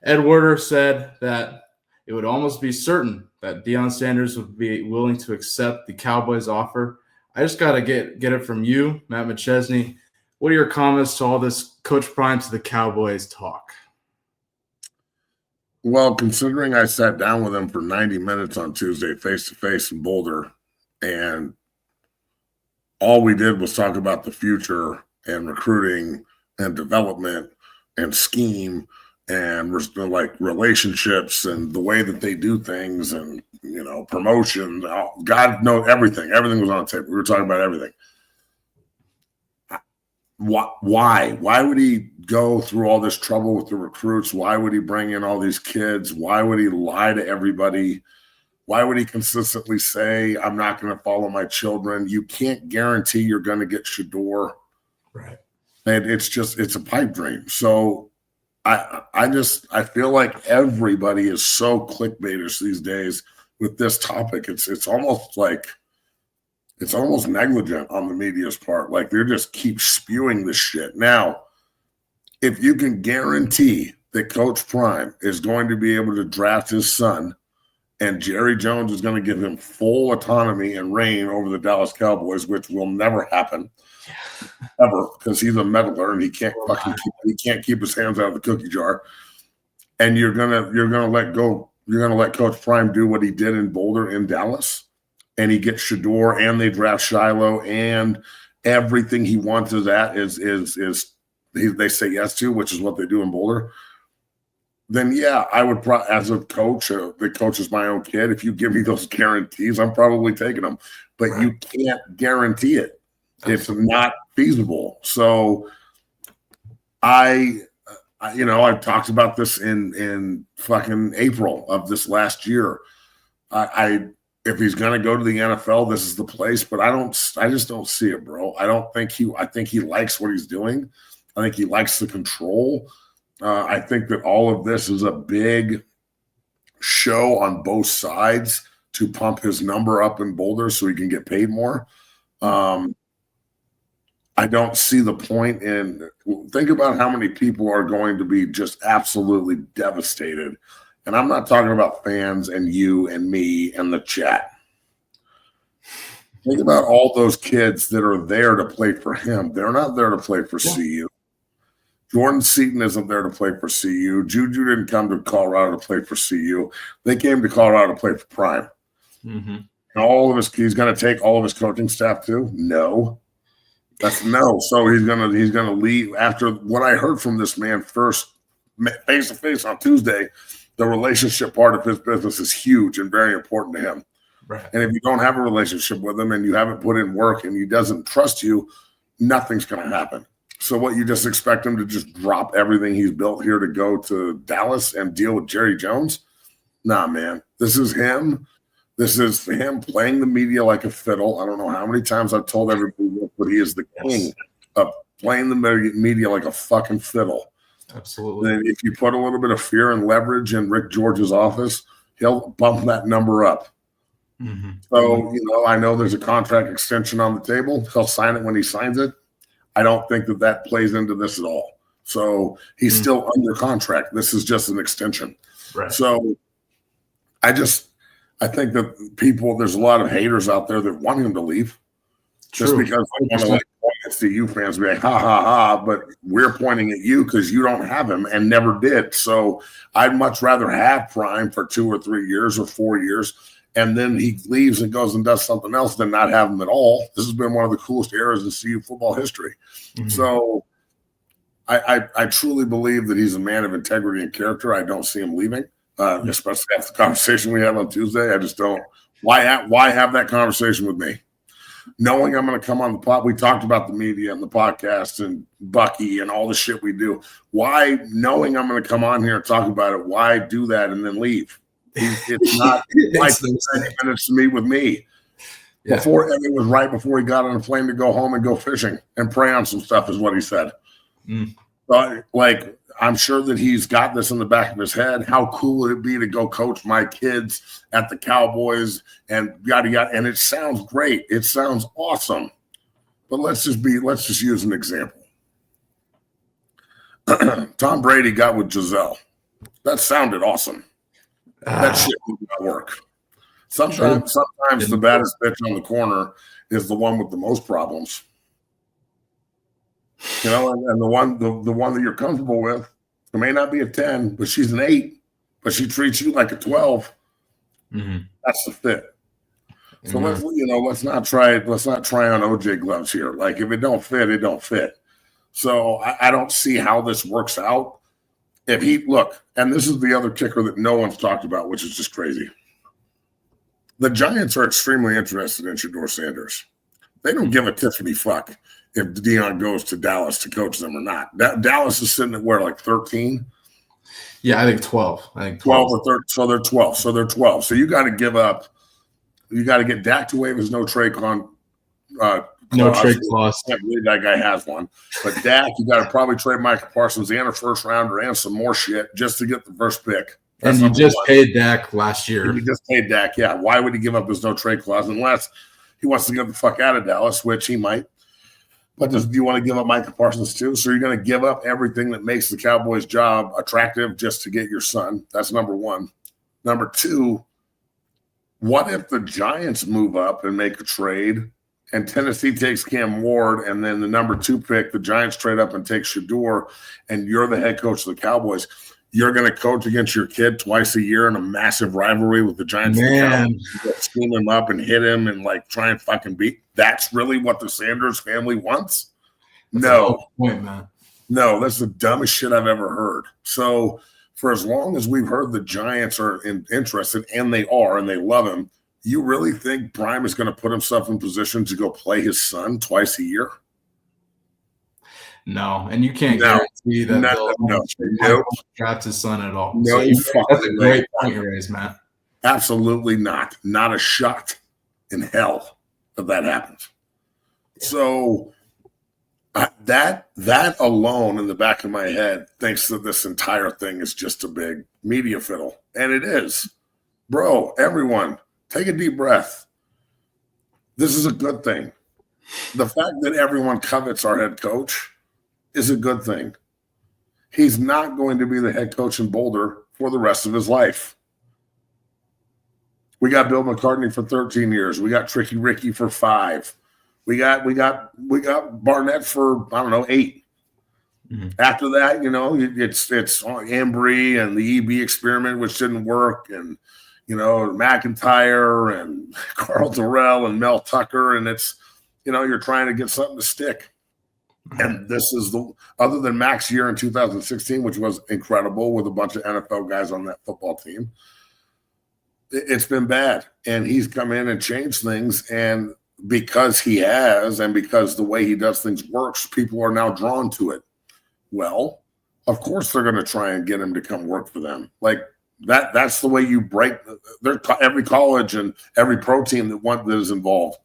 Ed Werder said that it would almost be certain that Deion Sanders would be willing to accept the Cowboys offer. I just got to get it from you, Matt McChesney. What are your comments to all this Coach Prime to the Cowboys talk? Well, considering I sat down with him for 90 minutes on Tuesday face-to-face in Boulder, and all we did was talk about the future and recruiting and development and scheme and like relationships and the way that they do things and, promotion. God knows everything. Everything was on the table. We were talking about everything. Why? Why would he go through all this trouble with the recruits? Why would he bring in all these kids? Why would he lie to everybody? Why would he consistently say, I'm not going to follow my children? You can't guarantee you're going to get Shador. Right. And it's a pipe dream. So I feel like everybody is so clickbaitish these days with this topic. It's almost negligent on the media's part. Like they just keep spewing this shit. Now, if you can guarantee that Coach Prime is going to be able to draft his son and Jerry Jones is going to give him full autonomy and reign over the Dallas Cowboys, which will never happen ever because he's a meddler and he can't keep his hands out of the cookie jar. And you're gonna let Coach Prime do what he did in Boulder in Dallas, and he gets Shador and they draft Shiloh and everything he wants is they say yes to, which is what they do in Boulder. Then yeah, I would as a coach that coaches my own kid. If you give me those guarantees, I'm probably taking them. But right. You can't guarantee it. It's not feasible. So I've talked about this in fucking April of this last year. If he's going to go to the NFL, this is the place, but I just don't see it, bro. I think he likes what he's doing. I think he likes the control. I think that all of this is a big show on both sides to pump his number up in Boulder so he can get paid more. I don't see the point in – think about how many people are going to be just absolutely devastated. And I'm not talking about fans and you and me and the chat. Think about all those kids that are there to play for him. They're not there to play for CU. Jordan Seaton isn't there to play for CU. Juju didn't come to Colorado to play for CU. They came to Colorado to play for Prime. Mm-hmm. And he's going to take all of his coaching staff too? No. That's no. So he's gonna leave after what I heard from this man first face to face on Tuesday. The relationship part of his business is huge and very important to him. Right. And if you don't have a relationship with him and you haven't put in work and he doesn't trust you, nothing's going to happen. So what, you just expect him to just drop everything he's built here to go to Dallas and deal with Jerry Jones? Nah, man. This is him. This is him playing the media like a fiddle. I don't know how many times I've told everybody, but he is the king of playing the media like a fucking fiddle. Absolutely. And if you put a little bit of fear and leverage in Rick George's office, he'll bump that number up. Mm-hmm. So, I know there's a contract extension on the table. He'll sign it when he signs it. I don't think that plays into this at all. So he's still under contract. This is just an extension. Right. So I think that there's a lot of haters out there that want him to leave. True. Just because they want to point at CU fans, be like, ha, ha, ha, but we're pointing at you because you don't have him and never did. So I'd much rather have Prime for 2 or 3 years or 4 years, and then he leaves and goes and does something else than not have him at all. This has been one of the coolest eras in CU football history. Mm-hmm. So I truly believe that he's a man of integrity and character. I don't see him leaving. Especially after the conversation we had on Tuesday. I just don't. Why have that conversation with me? Knowing I'm going to come on the pod. We talked about the media and the podcast and Bucky and all the shit we do. Why, knowing I'm going to come on here and talk about it, why do that and then leave? It's not like 30 minutes to meet with me. Yeah. It was right before he got on a plane to go home and go fishing and pray on some stuff is what he said. But I'm sure that he's got this in the back of his head. How cool would it be to go coach my kids at the Cowboys and yada yada? And it sounds great. It sounds awesome. But let's just use an example. Tom Brady got with Giselle. That sounded awesome. That shit did not work. Sometimes the baddest bitch on the corner is the one with the most problems. You know, and the one that you're comfortable with, it may not be a 10, but she's an 8, but she treats you like a 12. Mm-hmm. That's the fit. So let's not try on OJ gloves here. Like if it don't fit, it don't fit. So I don't see how this works out. If he look, and this is the other kicker that no one's talked about, which is just crazy. The Giants are extremely interested in Shedeur Sanders. They don't give a Tiffany fuck if Deion goes to Dallas to coach them or not. Dallas is sitting at where, like 13? Yeah, I think 12. 12 or 13. So they're 12. So you got to give up. You got to get Dak to waive his no trade clause. No trade clause. I can't believe that guy has one. But Dak, you got to probably trade Michael Parsons and a first rounder and some more shit just to get the first pick. That's and you just paid Dak last year. You just paid Dak, yeah. Why would he give up his no trade clause unless he wants to get the fuck out of Dallas, which he might. But do you want to give up Michael Parsons too? So you're going to give up everything that makes the Cowboys' job attractive just to get your son. That's number one. Number two, what if the Giants move up and make a trade and Tennessee takes Cam Ward and then the number 2 pick, the Giants trade up and take Shedeur and you're the head coach of the Cowboys? You're going to coach against your kid twice a year in a massive rivalry with the Giants. Man. School him up and hit him and like try and fucking beat. That's really what the Sanders family wants? No. Point, man. No, that's the dumbest shit I've ever heard. So for as long as we've heard the Giants are interested, and they are, and they love him, you really think Prime is going to put himself in position to go play his son twice a year? No, and you can't guarantee that they'll draft his son at all. No, that's a great point you raised, Matt. Absolutely not. Not a shot in hell if that happens. So that alone in the back of my head thinks that this entire thing is just a big media fiddle. And it is. Bro, everyone, take a deep breath. This is a good thing. The fact that everyone covets our head coach is a good thing. He's not going to be the head coach in Boulder for the rest of his life. We got Bill McCartney for 13 years. We got Tricky Ricky for 5. We got Barnett for, I don't know, 8. Mm-hmm. After that, you know, it's Embry and the EB experiment, which didn't work, and you know, McIntyre and Carl Terrell and Mel Tucker, and it's, you know, you're trying to get something to stick. And this is other than Mac's year in 2016, which was incredible with a bunch of NFL guys on that football team, it's been bad. And he's come in and changed things. And because he has, and because the way he does things works, people are now drawn to it. Well, of course they're going to try and get him to come work for them. Like that's the way you break every college and every pro team that is involved.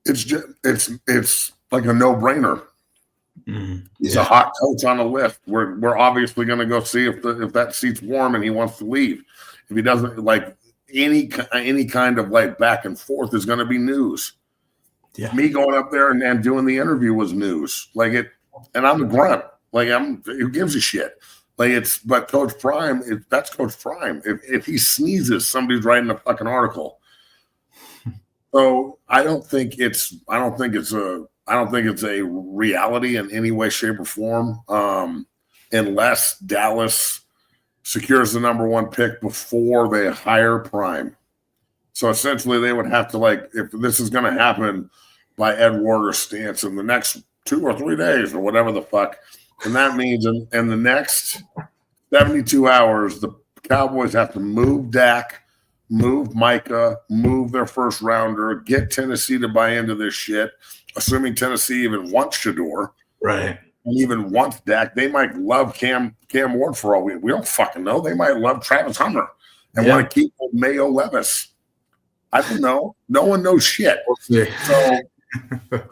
It's like a no-brainer. He's a hot coach on a lift. We're obviously going to go see if that seat's warm and he wants to leave. If he doesn't, like any kind of like back and forth is going to be news. Yeah. Me going up there and doing the interview was news. Like it, and I'm the grunt. Like who gives a shit? Like but Coach Prime, that's Coach Prime. If he sneezes, somebody's writing a fucking article. So I don't think it's a reality in any way, shape, or form, unless Dallas secures the number 1 pick before they hire Prime. So essentially, they would have to, like, if this is going to happen by Ed Ward or Stance in the next 2 or 3 days or whatever the fuck, and that means in the next 72 hours, the Cowboys have to move Dak, move Micah, move their first rounder, get Tennessee to buy into this shit, assuming Tennessee even wants Shedeur. Right. And even wants Dak. They might love Cam Ward for all we don't fucking know. They might love Travis Hunter and want to keep Mayo Levis. I don't know. No one knows shit. Okay.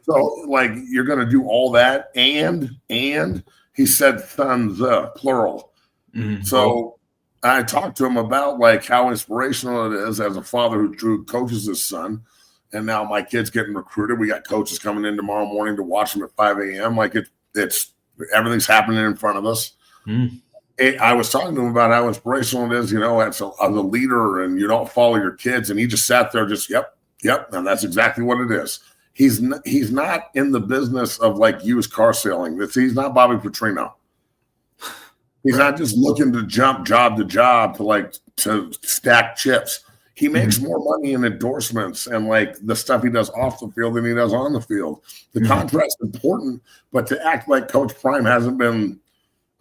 So like you're gonna do all that and he said sons, plural. Mm-hmm. So I talked to him about like how inspirational it is as a father who coaches his son. And now my kid's getting recruited. We got coaches coming in tomorrow morning to watch him at 5 a.m. Like it's everything's happening in front of us. Mm. I was talking to him about how inspirational it is, as a leader, and you don't follow your kids. And he just sat there, yep. And that's exactly what it is. He's not in the business of like used car selling. He's not Bobby Petrino. He's not just looking to jump job to job to stack chips. He makes more money in endorsements and like the stuff he does off the field than he does on the field. The contract's important, but to act like Coach Prime hasn't been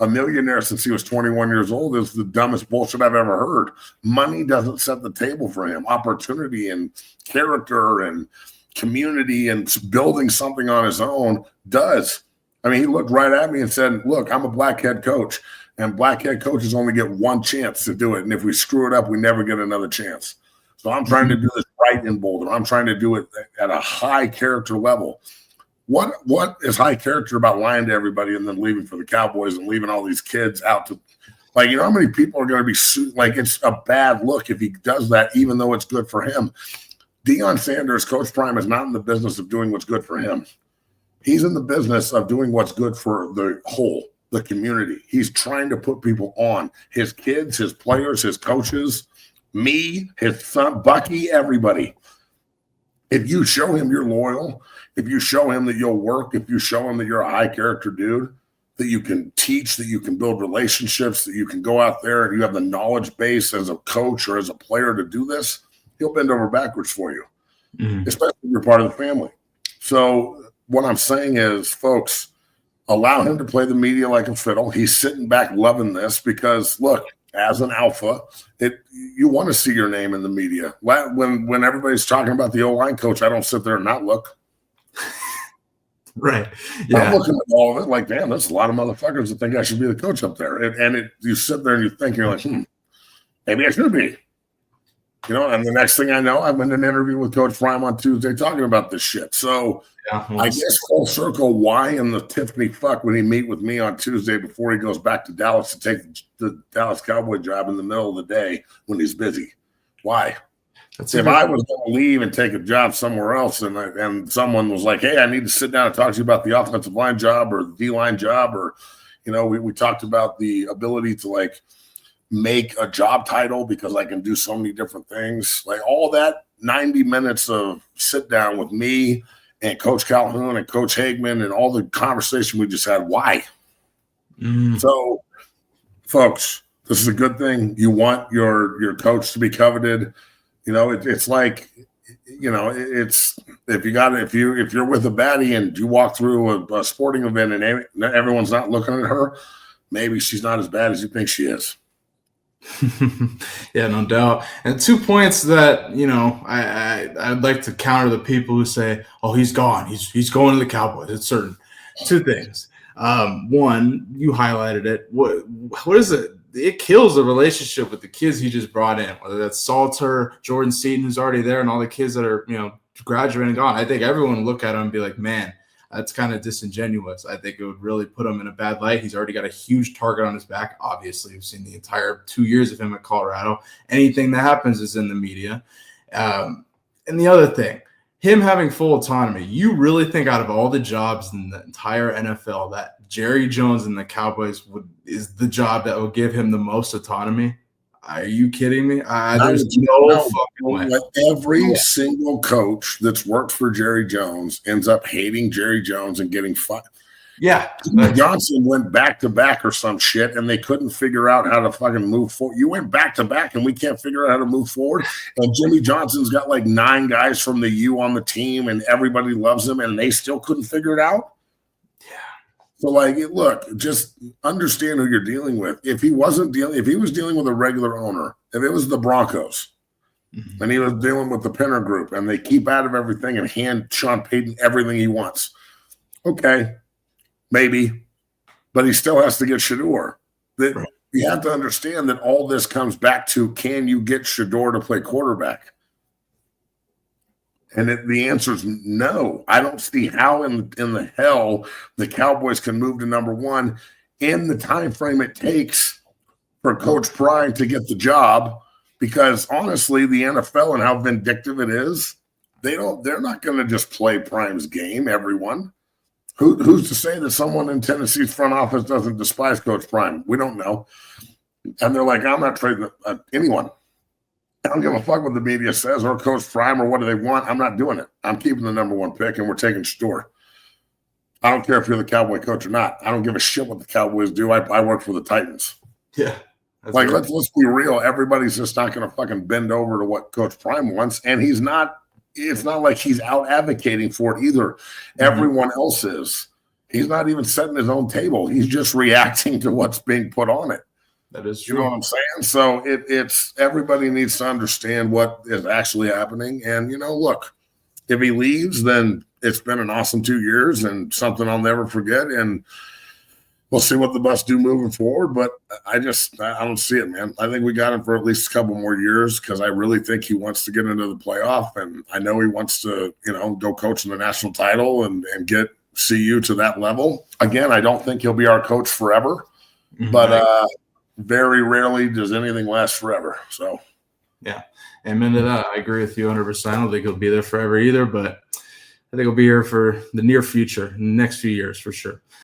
a millionaire since he was 21 years old is the dumbest bullshit I've ever heard. Money doesn't set the table for him. Opportunity and character and community and building something on his own does. I mean, he looked right at me and said, look, I'm a black head coach, and black head coaches only get one chance to do it. And if we screw it up, we never get another chance. So I'm trying to do this right in Boulder. I'm trying to do it at a high character level. What is high character about lying to everybody and then leaving for the Cowboys and leaving all these kids out to, like, how many people are going to be like, it's a bad look if he does that, even though it's good for him. Deion Sanders, Coach Prime, is not in the business of doing what's good for him. He's in the business of doing what's good for the whole, the community. He's trying to put people on, his kids, his players, his coaches, me, his son, Bucky, everybody. If you show him you're loyal, if you show him that you'll work, if you show him that you're a high character dude, that you can teach, that you can build relationships, that you can go out there and you have the knowledge base as a coach or as a player to do this, he'll bend over backwards for you, especially if you're part of the family. So what I'm saying is, folks, allow him to play the media like a fiddle. He's sitting back loving this because, look, as an alpha, you want to see your name in the media. When everybody's talking about the O-line coach, I don't sit there and not look. Right. Yeah. I'm looking at all of it like, damn, there's a lot of motherfuckers that think I should be the coach up there. You sit there and you think, you're like, maybe I should be. And the next thing I know, I'm in an interview with Coach Prime on Tuesday talking about this shit. So I guess full circle, why in the Tiffany fuck would he meet with me on Tuesday before he goes back to Dallas to take the Dallas Cowboy job in the middle of the day when he's busy? Why? If I was going to leave and take a job somewhere else and someone was like, hey, I need to sit down and talk to you about the offensive line job or the D-line job, or, we talked about the ability to like make a job title because I can do so many different things. Like all that 90 minutes of sit down with me and Coach Calhoun and Coach Hagman and all the conversation we just had. Why? So, folks, this is a good thing. You want your coach to be coveted. It's like, it's if you're with a baddie and you walk through a sporting event and everyone's not looking at her, maybe she's not as bad as you think she is. Yeah, no doubt. And 2 points that, I'd like to counter the people who say, oh, he's gone. He's going to the Cowboys. It's certain. 2 things. One, you highlighted it. What is it? It kills the relationship with the kids he just brought in, whether that's Salter, Jordan Seaton, who's already there, and all the kids that are, graduating and gone. I think everyone would look at him and be like, man, that's kind of disingenuous. I think it would really put him in a bad light. He's already got a huge target on his back. Obviously, we've seen the entire 2 years of him at Colorado. Anything that happens is in the media. And the other thing, him having full autonomy, you really think out of all the jobs in the entire NFL that Jerry Jones and the Cowboys is the job that will give him the most autonomy? Are you kidding me? There's no fucking way. Every single coach that's worked for Jerry Jones ends up hating Jerry Jones and getting fired. Yeah. Johnson went back to back or some shit, and they couldn't figure out how to fucking move forward. You went back to back, and we can't figure out how to move forward. And Jimmy Johnson's got like 9 guys from the U on the team, and everybody loves him, and they still couldn't figure it out. So, look, just understand who you're dealing with. If he was dealing with a regular owner, if it was the Broncos, and he was dealing with the Penner Group, and they keep out of everything and hand Sean Payton everything he wants, okay, maybe, but he still has to get Shador. Right. You have to understand that all this comes back to, can you get Shador to play quarterback? And the answer is no. I don't see how in the hell the Cowboys can move to number 1 in the time frame it takes for Coach Prime to get the job. Because honestly, the NFL and how vindictive it is, they're not going to just play Prime's game. Everyone, Who's to say that someone in Tennessee's front office doesn't despise Coach Prime? We don't know. And they're like, I'm not trading anyone. I don't give a fuck what the media says or Coach Prime or what do they want. I'm not doing it. I'm keeping the number one pick, and we're taking Shore. I don't care if you're the Cowboy coach or not. I don't give a shit what the Cowboys do. I work for the Titans. Yeah. Like, let's be real. Everybody's just not going to fucking bend over to what Coach Prime wants. And he's not – it's not like he's out advocating for it either. Mm-hmm. Everyone else is. He's not even setting his own table. He's just reacting to what's being put on it. That is true. You know what I'm saying? So it's everybody needs to understand what is actually happening. And, look, if he leaves, then it's been an awesome 2 years and something I'll never forget. And we'll see what the Bucs do moving forward. But I don't see it, man. I think we got him for at least a couple more years because I really think he wants to get into the playoff. And I know he wants to, go coach in the national title and get CU to that level. Again, I don't think he'll be our coach forever. Mm-hmm. But very rarely does anything last forever. So, yeah. Amen to that. I agree with you 100%. I don't think he'll be there forever either, but I think he'll be here for the near future, next few years for sure.